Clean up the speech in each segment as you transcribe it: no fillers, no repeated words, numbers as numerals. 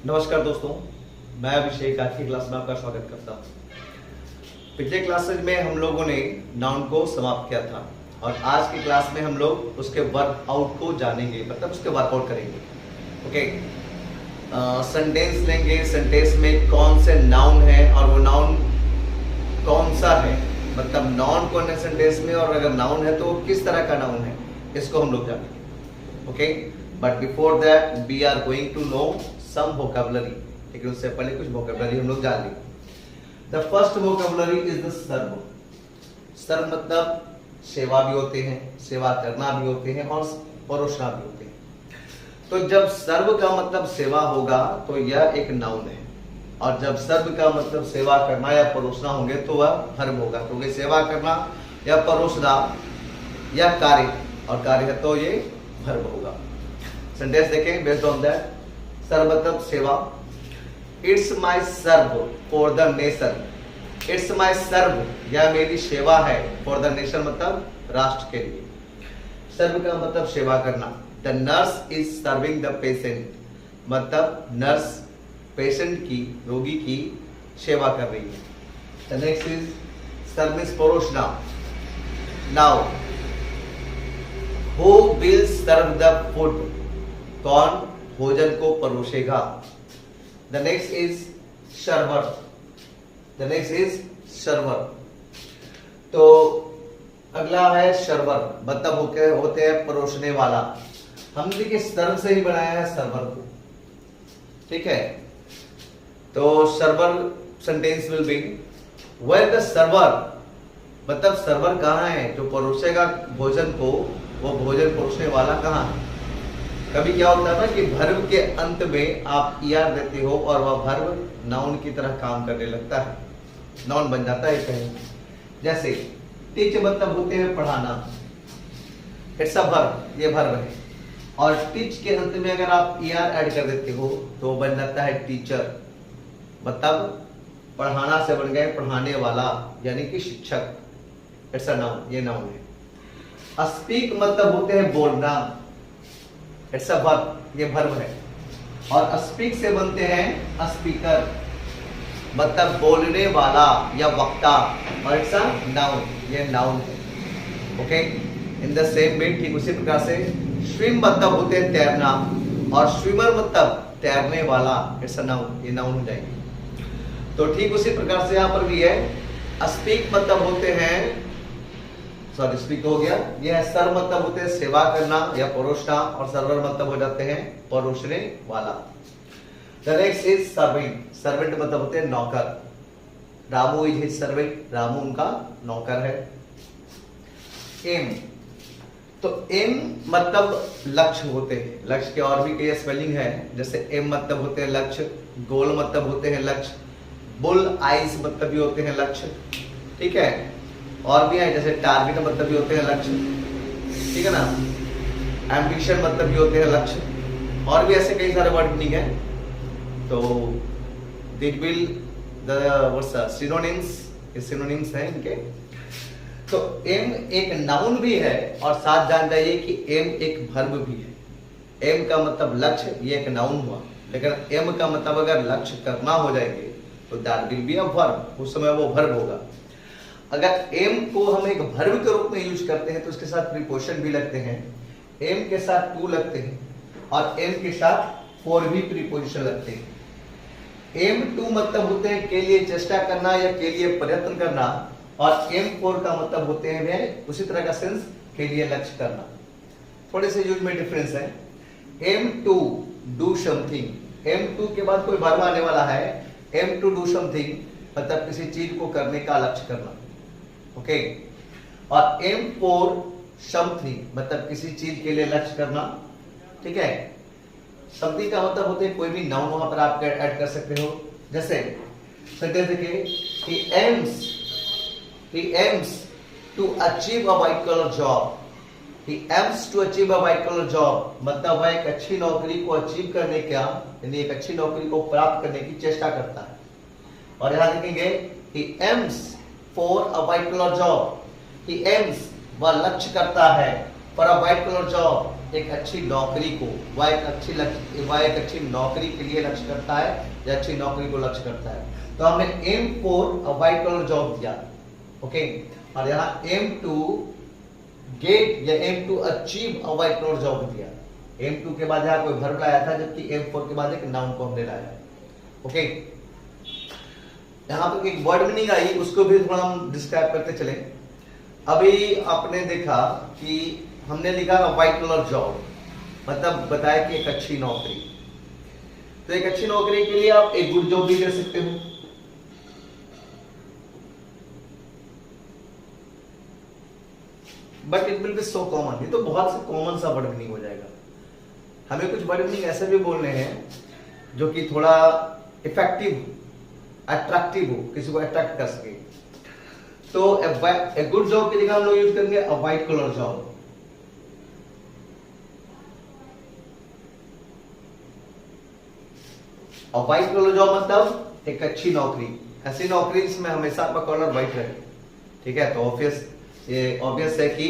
नमस्कार दोस्तों, मैं अभिषेक आज की क्लास में आपका स्वागत करता हूँ। पिछले क्लासेज में हम लोगों ने नाउन को समाप्त किया था और आज की क्लास में हम लोग उसके वर्कआउट को जानेंगे, मतलब उसके वर्कआउट करेंगे। ओके, सेंटेंस लेंगे, सेंटेंस में कौन से नाउन है और वो नाउन कौन सा है, मतलब नाउन कौन है सेंटेंस में, और अगर नाउन है तो किस तरह का नाउन है, इसको हम लोग जानेंगे। Okay, but before that we are going to know some vocabulary. ठीक है, उससे पहले कुछ वोकैबुलरी हम लोग जान लेंगे। The first vocabulary is the serve. Serve मतलब सेवा भी होते हैं, सेवा करना भी होते हैं और परोसना भी होते हैं। तो जब सर्व का मतलब सेवा होगा तो यह एक नाउन है, और जब सर्व का मतलब सेवा करना या परोसना होंगे तो वह वर्ब होगा, क्योंकि सेवा करना या परोसना या कार्य, और कार्य है तो ये वर्ब होगा। सेंटेंस देखें बेस्ड ऑन दैट। सर्व मतलब सेवा। It's my serve for the nation. It's my serve, यह मेरी सेवा है, फॉर द नेशन मतलब राष्ट्र के लिए। सर्व का मतलब सेवा करना। The nurse is serving the patient, मतलब नर्स पेशेंट की, रोगी की सेवा कर रही है। The next is serve means परोसना। Now who will serve the food, कौन भोजन को परोसेगा। The next is server. The next is server. तो अगला है सर्वर, मतलब होते हैं परोसने वाला। हमने देखिए सर्व से ही बनाया है सर्वर को। ठीक है, तो server sentence will be where the server, मतलब सर्वर कहाँ है, जो परोसेगा भोजन को, वो भोजन परोसने वाला कहाँ है। कभी क्या होता है ना कि वर्ब के अंत में आप ईआर देते हो और वह वर्ब नाउन की तरह काम करने लगता है, नाउन बन जाता है कहीं। जैसे टीच मतलब होते हैं पढ़ाना, इट्स अ वर्ब, ये वर्ब है, और टीच के अंत में अगर आप ईआर ऐड कर देते हो तो बन जाता है टीचर, मतलब पढ़ाना से बन गए पढ़ाने वाला, यानी कि शिक्षक। इट्स अ नाउन, ये नाउन है। स्पीक मतलब होते हैं बोलना, इट्स अ वर्ब, ये वर्ब है, और स्पीक से बनते हैं स्पीकर, मतलब बोलने वाला या वक्ता, और इट्स अ नाउन, ये नाउन है। Okay, in the same way, ठीक उसी प्रकार से स्विम मतलब होते हैं तैरना, और स्विमर मतलब तैरने वाला, इट्स अ नाउन, ये नाउन हो जाएंगे। तो ठीक उसी प्रकार से यहाँ पर भी है। स्पीक मतलब होते हैं, सॉरी स्पीक हो गया, यह सर्व मतलब होते हैं सेवा करना या परोसना, और सर्वर मतलब हो जाते हैं परोसने वाला। The next is servant. Servant मतलब होते हैं नौकर। Ramu is his servant, Ramu उनका नौकर है। एम, तो एम मतलब लक्ष्य होते हैं, लक्ष्य के और भी कई स्पेलिंग है, जैसे एम मतलब होते हैं लक्ष्य, गोल मतलब होते हैं लक्ष्य, बुल आइज मतलब भी होते हैं लक्ष्य। ठीक है, और भी है, जैसे टारगेट मतलब भी होते हैं लक्ष्य, ठीक है ना, एम्बिशन मतलब भी होते हैं लक्ष्य, और भी ऐसे कई सारे वर्ड मीनिंग है। तो दिट विल द सिनोनिम्स, ये सिनोनिम्स हैं इनके। तो एम एक नाउन भी है, और साथ जान जाइए कि एम एक वर्ब भी है। एम का मतलब लक्ष्य, ये एक नाउन हुआ, लेकिन एम का मतलब अगर लक्ष्य करना हो जाएंगे तो that will be a verb, उस समय वो वर्ब होगा। अगर एम को हम एक वर्ब के रूप में यूज करते हैं तो उसके साथ प्रीपोजिशन भी लगते हैं, एम के साथ टू लगते हैं, और एम के साथ फॉर भी प्रीपोजिशन लगते हैं। एम टू मतलब होते हैं के लिए चेष्टा करना या के लिए प्रयत्न करना, और एम फोर का मतलब होते हैं उसी तरह का सेंस, के लिए लक्ष्य करना। थोड़े से यूज में डिफरेंस है। Aim to do something, aim to के बाद कोई वर्ब आने वाला है, एम टू डू समथिंग मतलब किसी चीज को करने का लक्ष्य करना। ओके, और एम फॉर समथिंग मतलब किसी चीज के लिए लक्ष्य करना। ठीक है, समथिंग का मतलब होते हैं कोई भी नाउन वहां पर आप ऐड कर सकते हो। जैसे सेंटेंस देखिए, he aims to achieve a white collar job. He aims to achieve a white collar job मतलब वह एक अच्छी नौकरी को अचीव करने का, यानी एक अच्छी नौकरी को प्राप्त करने की चेष्टा करता है। और यहां देखेंगे he aims for a white collar job. He aims, वह लक्ष्य करता है, for a white collar job एक अच्छी नौकरी को, वह एक अच्छी नौकरी के लिए लक्ष्य करता है या अच्छी नौकरी को लक्ष्य करता है। तो हमने aim for a white collar job दिया, ओके, और यहाँ एम टू गेट या aim to achieve a white collar job दिया। एम टू के बाद यहाँ कोई वर्ब लाया था, जबकि एम फोर के बाद एक नाउन को हमने लाया, ओके। यहाँ पर एक वर्ड मीनिंग आई, उसको भी थोड़ा हम डिस्क्राइब करते चले। अभी आपने देखा कि हमने लिखा व्हाइट कलर जॉब, मतलब बताया कि एक अच्छी नौकरी। तो एक अच्छी नौकरी के लिए आप एक गुड जॉब भी कर सकते हो, but it will be so common. ये तो बहुत से कॉमन सा वर्ड मीनिंग हो जाएगा। हमें कुछ वर्ड मीनिंग ऐसे भी बोलने हैं जो कि थोड़ा इफेक्टिव, अट्रैक्टिव हो, किसी को अट्रैक्ट कर सके। तो ए गुड जॉब की जगह हम लोग यूज करेंगे अ व्हाइट कलर जॉब। अ व्हाइट कलर जॉब मतलब एक अच्छी नौकरी, ऐसी नौकरी जिसमें हमेशा आपका कलर व्हाइट रहे, ठीक है। तो ऑब्वियस है कि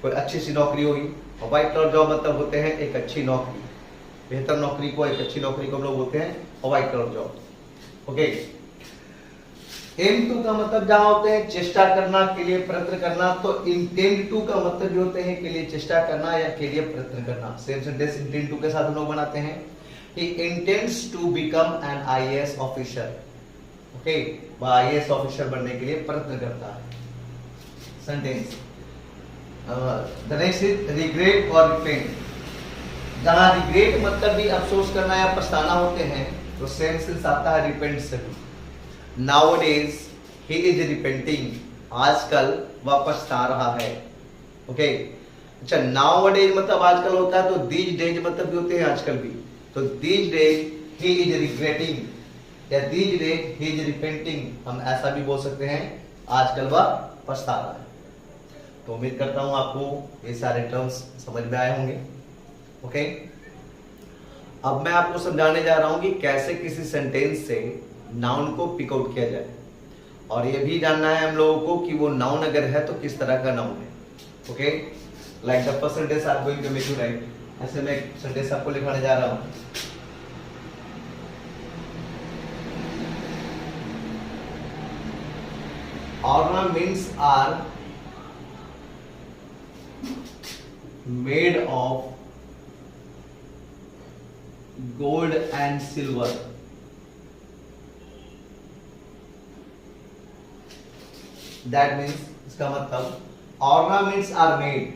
कोई अच्छी सी नौकरी होगी। और व्हाइट कलर जॉब मतलब होते हैं एक अच्छी नौकरी, बेहतर नौकरी को, एक अच्छी नौकरी को हम लोग बोलते हैं white collar job, okay. Aim to का मतलब जहां होते हैं चेष्टा करना, के लिए प्रयत्न करना। तो इंटेंड टू का मतलब भी होते हैं के लिए चेष्टा करना या के लिए प्रयत्न करना। सेम सेंटेंस इंटेंड टू के साथ हम लोग बनाते हैं। He intends to become an IAS officer, okay, वह IAS ऑफिसर बनने के लिए प्रयत्न करता है। Sentence the next is regret और रिपेंट। जहां रिग्रेट मतलब भी अफसोस करना या पछताना होते हैं, तो सेम सेंस आता है रिपेंट से। Nowadays he is repenting, आजकल वह पछता रहा है, ओके। अच्छा, nowadays मतलब आजकल होता है, तो these days मतलब भी होते हैं आजकल भी। तो these days he is regretting या these days he is repenting, हम ऐसा भी बोल सकते हैं, आजकल वह पछता रहा है। तो उम्मीद करता हूं आपको ये सारे टर्म्स समझ में आए होंगे, ओके। अब मैं आपको समझाने जा रहा हूं कि कैसे किसी सेंटेंस से नाउन को पिक आउट किया जाए, और ये भी जानना है हम लोगों को कि वो नाउन अगर है तो किस तरह का नाउन है, okay. Like the first sentence I am going to make you write. ऐसे मैं एक सेंटेंस आपको लिखाने जा रहा हूं। Ornaments are made of gold and silver. That means इसका मतलब ornaments are made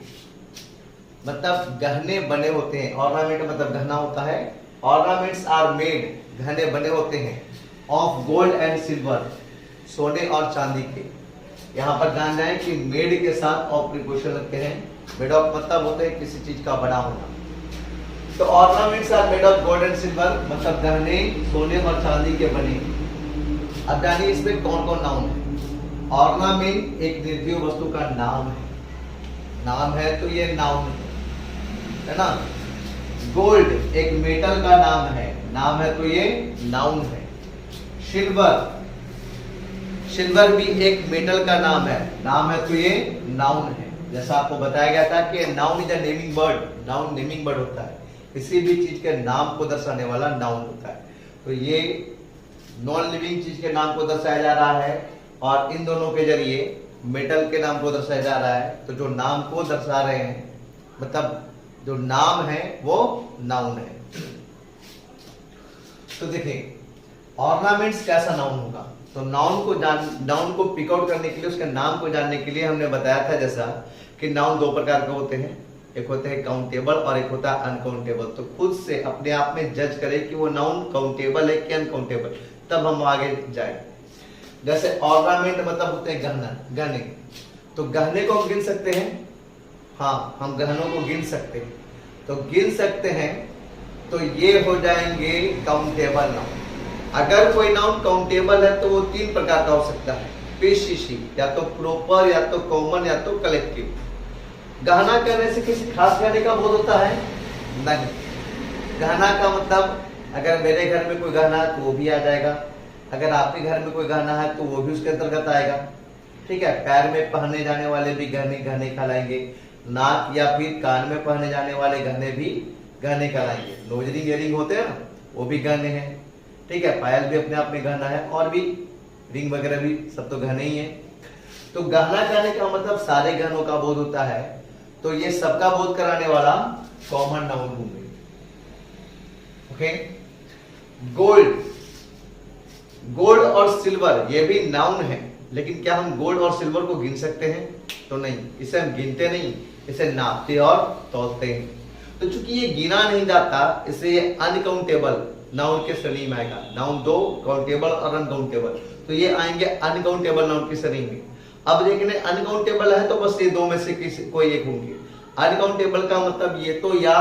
मतलब गहने बने होते हैं। ऑर्नामेंट मतलब गहना होता है। ऑर्नामेंट्स आर मेड गहने बने होते हैं ऑफ गोल्ड एंड सिल्वर सोने और चांदी के। यहाँ पर जान जाए कि मेड के साथ ऑफ प्रीपोजिशन लगते हैं। मेड ऑफ मतलब होता है किसी चीज का बना होना। तो ornaments are made of gold and silver मतलब गहने सोने और चांदी के बने। अब जानिए इसमें कौन कौन नाउन है। ऑर्नामेंट एक निर्जीव वस्तु का नाम है। नाम है तो ये नाउन है ना। गोल्ड एक मेटल का नाम है। नाम है तो ये नाउन है। सिल्वर सिल्वर भी एक मेटल का नाम है। नाम है तो ये नाउन है। जैसा आपको बताया गया था कि noun is a naming word. Noun naming word होता है। किसी भी चीज के नाम को दर्शाने वाला नाउन होता है। तो ये नॉन लिविंग चीज के नाम को दर्शाया जा रहा है और इन दोनों के जरिए मेटल के नाम को दर्शाया जा रहा है। तो जो नाम को दर्शा रहे हैं मतलब जो नाम है वो नाउन है। तो देखिए ऑर्नामेंट्स कैसा नाउन होगा। तो नाउन को पिक आउट करने के लिए उसके नाम को जानने के लिए हमने बताया था जैसा कि नाउन दो प्रकार के होते हैं। एक होते हैं काउंटेबल और एक होता है अनकाउंटेबल। तो खुद से अपने आप में जज करें कि वो नाउन काउंटेबल है कि अनकाउंटेबल, तब हम आगे जाए। जैसे ऑर्नामेंट मतलब होते हैं गहने। तो गहने को हम गिन सकते हैं। हाँ, हम गहनों को गिन सकते हैं। तो गिन सकते हैं तो ये हो जाएंगे काउंटेबल नाउन। अगर कोई नाउन काउंटेबल है तो वो तीन प्रकार का हो सकता है। पेशीशी या तो प्रॉपर या तो कॉमन या तो कलेक्टिव। गहना कहने से किसी खास गहने का बोध होता है नहीं। गहना का मतलब अगर मेरे घर में कोई गहना है तो वो भी आ जाएगा। अगर आपके घर में कोई गहना है तो वो भी उसके अंतर्गत आएगा। ठीक है। पैर में पहने जाने वाले भी गहने कहलाएंगे। नाक या फिर कान में पहने जाने वाले गहने भी गहने कहलाएंगे। नोज रिंग इयरिंग होते हैं ना, वो भी गहने हैं। ठीक है, पायल भी अपने आप में गहना है, और भी रिंग वगैरह भी सब तो गहने ही है। तो गहना कहने का मतलब सारे गहनों का बोध होता है, तो ये सबका बोध कराने वाला कॉमन नाउन होंगे। ओके, गोल्ड, गोल्ड और सिल्वर ये भी नाउन है, लेकिन क्या हम गोल्ड और सिल्वर को गिन सकते हैं? तो नहीं, इसे हम गिनते नहीं, इसे नापते और तौलते हैं। तो चूंकि ये गिना नहीं जाता, इसलिए ये अनकाउंटेबल नाउन के श्रेणी में आएगा। नाउन दो, काउंटेबल और अनकाउंटेबल, तो ये आएंगे अनकाउंटेबल नाउन की श्रेणी में। अब देखने अनकाउंटेबल है तो बस ये दो में से किसी कोई एक होंगे। अनकाउंटेबल का मतलब ये तो या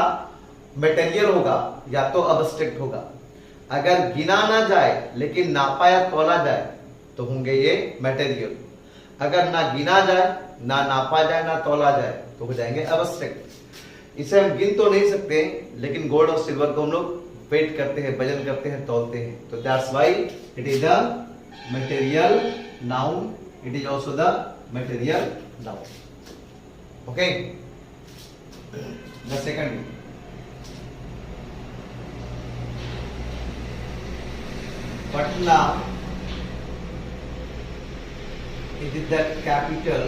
मटेरियल होगा या तो अब्स्ट्रैक्ट होगा। अगर गिना ना जाए लेकिन नापा या तौला जाए तो होंगे ये मटेरियल। अगर ना गिना जाए, ना नापा जाए, ना तौला जाए तो हो जाएंगे अब्स्ट्रैक्ट। इसे हम गिन तो नहीं सकते, लेकिन गोल्ड और सिल्वर को हम लोग वेट करते हैं, वजन करते हैं, तौलते हैं। तो that's why it is the material noun, it is also the material noun. Okay, the second, Patna it is the capital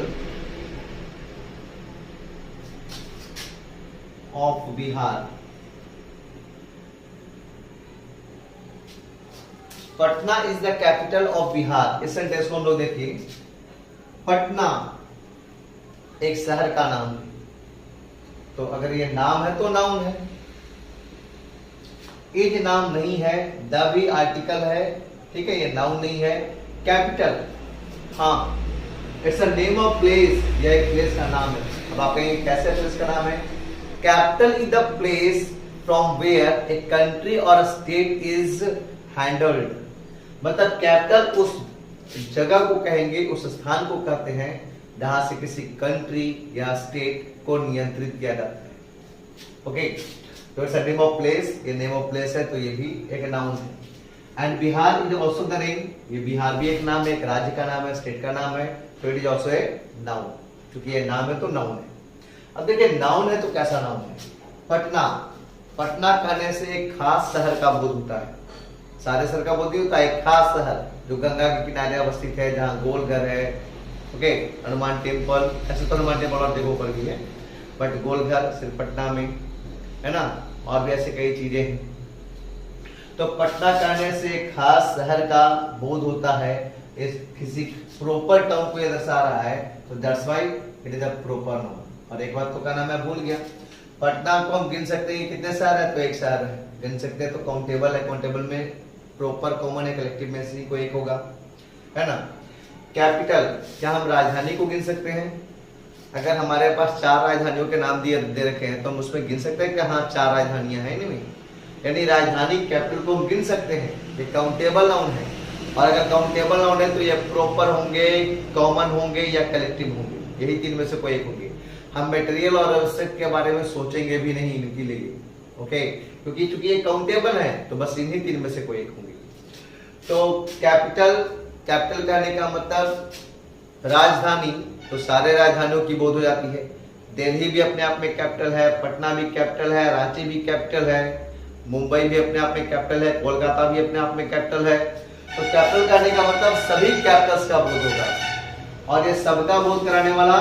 of Bihar. Patna is the capital of Bihar. इस सेंटेंस को हम लोग देखिए, पटना एक शहर का नाम है, तो अगर ये नाम है तो नाउन है। इज नाम नहीं है, द भी आर्टिकल है, ठीक है, ये नाउन नहीं है। कैपिटल, हाँ, it's a name of place, यह एक प्लेस का नाम है। अब आप कहेंगे कैसे प्लेस का नाम है? Capital is the place from where a country और स्टेट इज हैंडल्ड। मतलब कैपिटल उस जगह को कहेंगे, उस स्थान को कहते हैं जहां से किसी कंट्री या स्टेट को नियंत्रित किया जाता है। ओके, तो it's a name of place, ये नेम ऑफ प्लेस है, तो ये भी एक नाउन है। And Bihar is also the name, ये बिहार भी एक नाम है, एक राज्य का नाम है, स्टेट का नाम है, तो it is also a noun. क्योंकि ये नाम है तो नाउन है। अब देखिए नाउन है तो कैसा नाउन है? पटना, पटना कहने से एक खास शहर का बोध होता है। सारे शहर का बोध नहीं होता, एक खास शहर जो गंगा के किनारे अवस्थित है, जहाँ गोल घर है, ओके, हनुमान टेम्पल, ऐसे तो हनुमान टेम्पल और जगहों पर भी है, बट गोल घर सिर्फ पटना में है ना, और भी ऐसे कई चीजें हैं। तो पटना कहने से एक खास शहर का बोध होता है, इस किसी प्रॉपर टर्म को ये दर्शा रहा है, तो that's why it is a proper noun. और एक बात तो कहना मैं भूल गया, पटना को हम गिन सकते हैं कितने शहर है? तो एक शहर है, गिन सकते हैं तो काउंटेबल है, काउंटेबल में प्रॉपर, कॉमन है, कलेक्टिव में से ही कोई एक होगा, है ना। कैपिटल, क्या हम राजधानी को गिन सकते हैं? अगर हमारे पास 4 राजधानियों के नाम दे रखे हैं तो हम उसमें गिन सकते हैं कि हाँ 4 राजधानियां हैं नहीं, यानी राजधानी कैपिटल को हम गिन सकते हैं, ये काउंटेबल नाउन है। और अगर काउंटेबल नाउन है तो ये प्रॉपर होंगे, कॉमन होंगे या कलेक्टिव होंगे, यही 3 में से कोई एक होंगे। हम मटेरियल और आवश्यक के बारे में सोचेंगे भी नहीं इनके लिए, ओके, क्योंकि चूंकि ये काउंटेबल है तो बस इन्हीं 3 में से कोई एक होंगे। तो कैपिटल, कैपिटल कहने का मतलब राजधानी, तो सारे राजधानियों की बोध हो जाती है। दिल्ली भी अपने आप में कैपिटल है, पटना भी कैपिटल है, रांची भी कैपिटल है, मुंबई भी अपने आप में कैपिटल है, कोलकाता भी अपने आप में कैपिटल है। तो कैपिटल कहने का मतलब सभी कैपिटल्स का बोध होगा, और ये सबका बोध कराने वाला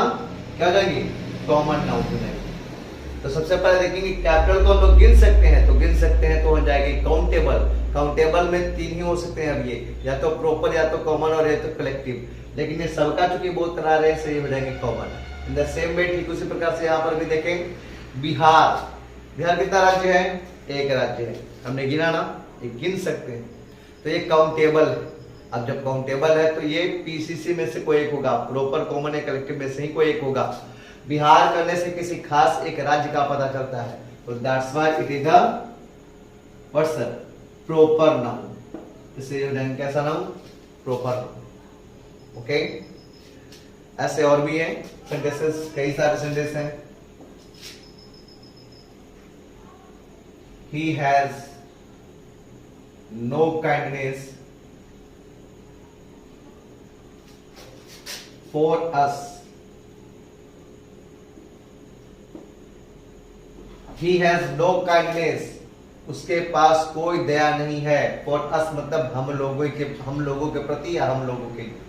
क्या जाएंगे? कॉमन नाउन हो जाएंगे। तो सबसे पहले देखेंगे कैपिटल को हम लोग गिन सकते हैं, तो गिन सकते हैं तो हो जाएगी काउंटेबल। काउंटेबल में 3 ही हो सकते हैं अब ये, या तो प्रॉपर, या तो कॉमन, और या तो कलेक्टिव। लेकिन ये सबका चूंकि बोध करा रहे हैं, सही हो जाएंगे common. In the same way ठीक उसी प्रकार से यहाँ पर भी देखें बिहार, बिहार कितना राज्य है? एक राज्य है, हमने गिना ना, ये गिन सकते हैं, तो ये काउंटेबल है। अब जब काउंटेबल है तो ये पीसीसी में से कोई एक होगा, प्रॉपर, कॉमन या कलेक्टिव में से ही कोई एक होगा। बिहार करने से किसी खास एक राज्य का पता चलता है, तो that's why it is a person, proper noun. इसे कैसा नाउन? Proper noun. ओके, ऐसे और भी है सेंटेंसेस, कई सारे सेंटेंस हैं। He has no kindness for us. He has no kindness, उसके पास कोई दया नहीं है। फॉर अस मतलब हम लोगों के प्रति या हम लोगों के लिए।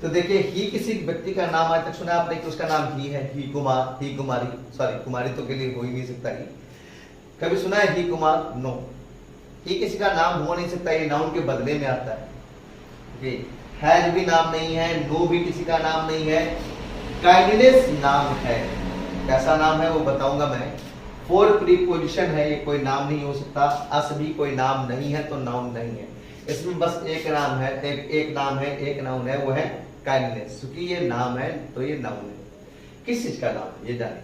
तो देखिए ही किसी व्यक्ति का नाम आज तक सुना आपने कि उसका नाम ही है, ही कुमार, ही कुमारी, सॉरी कुमारी तो के लिए हो ही नहीं सकता। ही कभी सुना है ही कुमार? नो। ही किसी का नाम हो नहीं सकता, ये नाउन के बदले में आता है। ओके, हैज भी नाम नहीं है, नो भी किसी का नाम नहीं है, काइंडनेस नाम है। कैसा नाम है वो बताऊंगा मैं। फोर प्रीपोजिशन है, ये कोई नाम नहीं हो सकता। अस भी कोई नाम नहीं है तो नाउन नहीं है। इसमें बस एक नाम है, एक नाम है, एक नाउन है, वो है काइंडनेस। क्योंकि ये नाम है तो ये नाउन है। किस चीज का नाम ये जाने।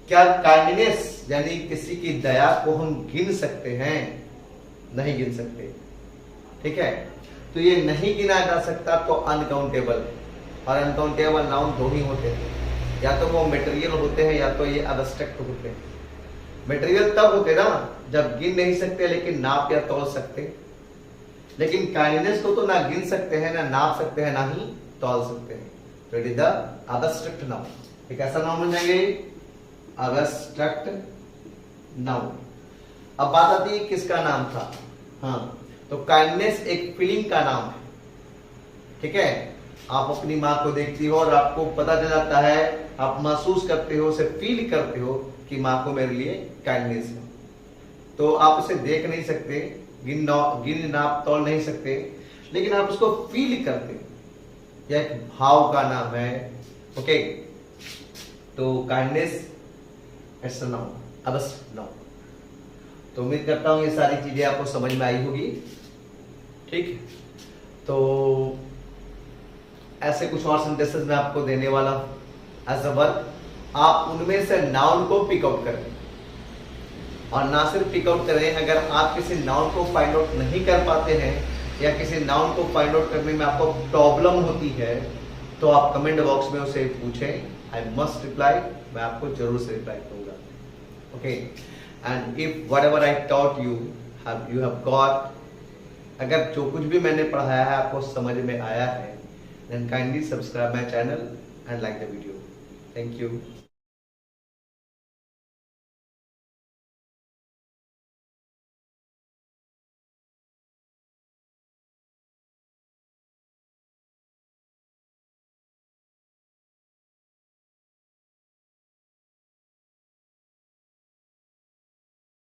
क्या काइंडनेस यानी किसी की दया को हम गिन सकते हैं? नहीं गिन सकते। ठीक है, तो ये नहीं गिना जा सकता तो अनकाउंटेबल, और अनकाउंटेबल नाउन दो ही होते हैं, या तो वो मटेरियल होते हैं या तो ये एब्स्ट्रैक्ट होते हैं। मटेरियल तब होते ना जब गिन नहीं सकते लेकिन नाप या तोल सकते। लेकिन काइंडनेस को तो ना गिन सकते हैं, ना नाप सकते हैं, ना ही तोल सकते हैं। तो it is the abstract noun. एक ऐसा नाउन बन जाएंगे एब्स्ट्रैक्ट नाउन। अब बात आती है किसका नाम था। हाँ, तो काइंडनेस एक फीलिंग का नाम है। ठीक है, आप अपनी माँ को देखती हो और आपको पता चल जाता है, आप महसूस करते हो, उसे फील करते हो कि माँ को मेरे लिए काइंडनेस है। तो आप उसे देख नहीं सकते, गिन नाप तोल नहीं सकते, लेकिन आप उसको फील करते। यह एक भाव का नाम है। ओके, तो kindness it's a noun, abstract noun. तो उम्मीद करता हूं ये सारी चीजें आपको समझ में आई होगी। ठीक, तो ऐसे कुछ और सेंटेंसेस मैं आपको देने वाला हूं एज अ वर्क। आप उनमें से नाउन को पिक आउट करें, और ना सिर्फ पिक आउट करें, अगर आप किसी नाउन को फाइंड आउट नहीं कर पाते हैं या किसी नाउन को फाइंड आउट करने में आपको प्रॉब्लम होती है तो आप कमेंट बॉक्स में उसे पूछें। आई मस्ट रिप्लाई, मैं आपको जरूर से रिप्लाई करूंगा। Okay, and if whatever I taught you have got, अगर जो कुछ भी मैंने पढ़ाया है आपको समझ में आया है, then kindly subscribe my channel and like the video. Thank you.